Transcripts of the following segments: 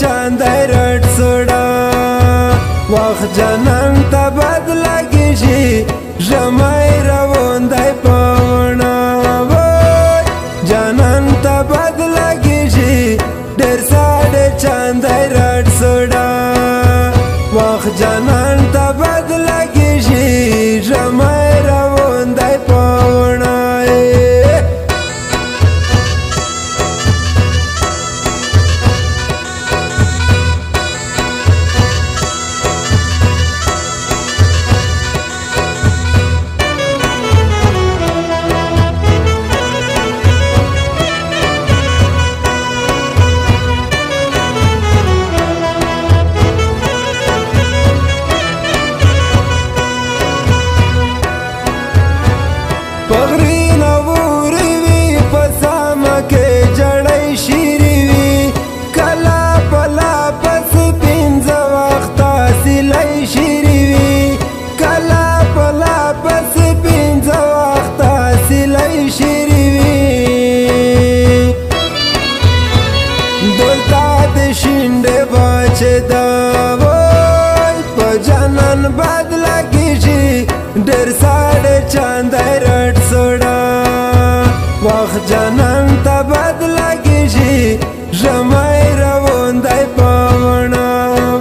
چاندای رټ سوډا وخت جانان ته بد لګیږي ژمی روان دی پاوڼه وای جانان ته بد لګیږي ډېر ساړه چاندای رټ سوډا وخت جانان ته بد لګیږي ژمی روان دی پاوڼه پغرین ووري وي پسامه کې جړۍ شيري وي کلا پلا پس پنځه وخته سلۍ شيري وي کلا پلا پس پنځه وخته سلۍ شيري وي دلته د شینډې بچې دا وای په جانان بد لګیږي ډېر ساړه چاندای رټ سوډا وخت جانان ته بد لګیږي ژمی روان دی پاوڼه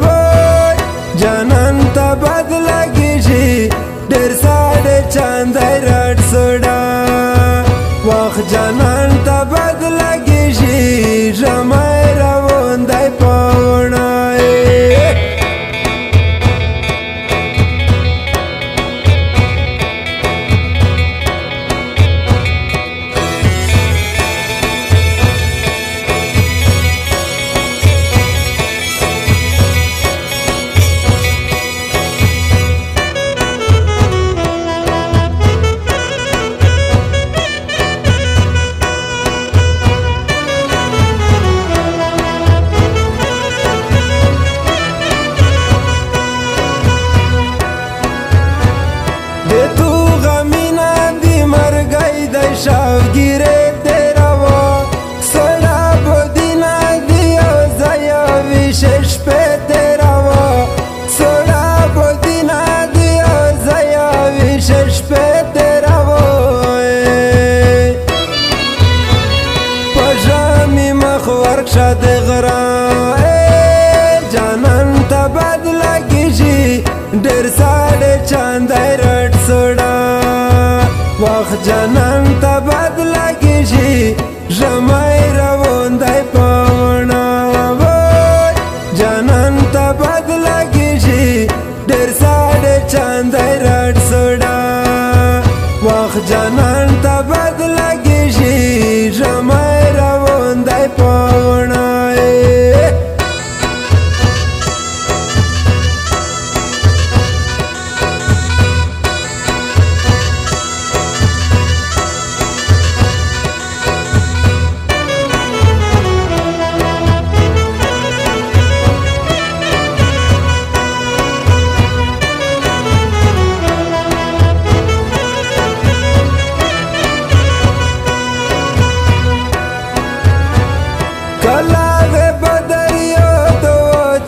وای جانان ته بد لګیږي ډېر ساړه چاندای رټ سوډا وخت جانان ته بد لګیږي ژمی روان دی پاوڼه شاوګیره تیرا و سړا بدینا دیو زیا وشش په تیرا و سړا بدینا دیو زیا وشش په تیرا و پژامي مخ ورکشه د غرا جانان ته بد لګیږي ډېر ساړه چاندای رټ سوډا وخت جانان ته بد لګیږي ژمی روان دی پاوڼه وای جانان ته بد لګیږي ډېر ساړه چاندای رټ سوډا وخت جانان ته بد لګیږي ژمی روان دی پاوڼه کلاغه بدریو تو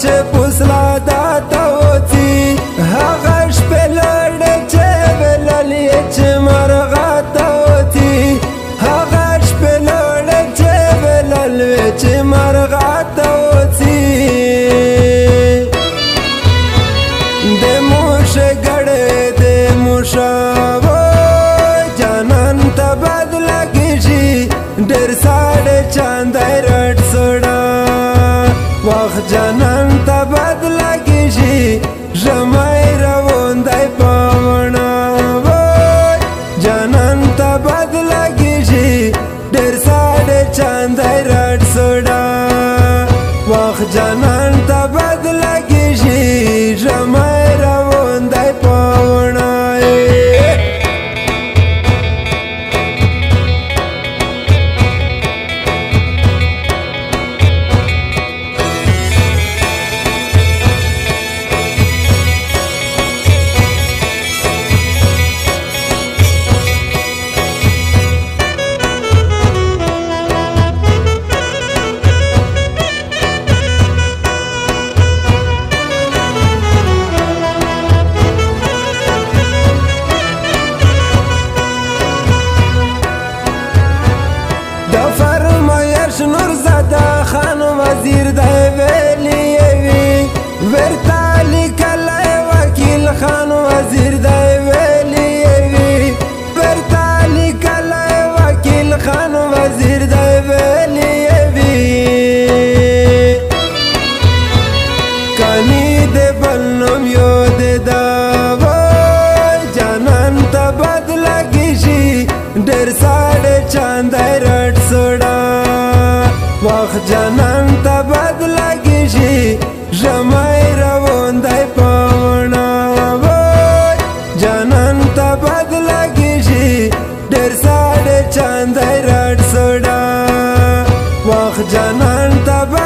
چې پوسلا دا توتی هغه شپه لړ چې وللی چې مرغا توتی هغه شپه لړ چې وللی چې مرغا توتی د موش ګړې د موشا جانان ته بد لګیږي ډېر ساړه چاندای رټ سوډا وخت جانان ته بد لګیږي ژمی روان دی پاوڼه وای جانان ته بد لګیږي ډېر ساړه چاندای رټ سوډا وخت جانان ته بد لګیږي ژمی روان دی پاوڼه ته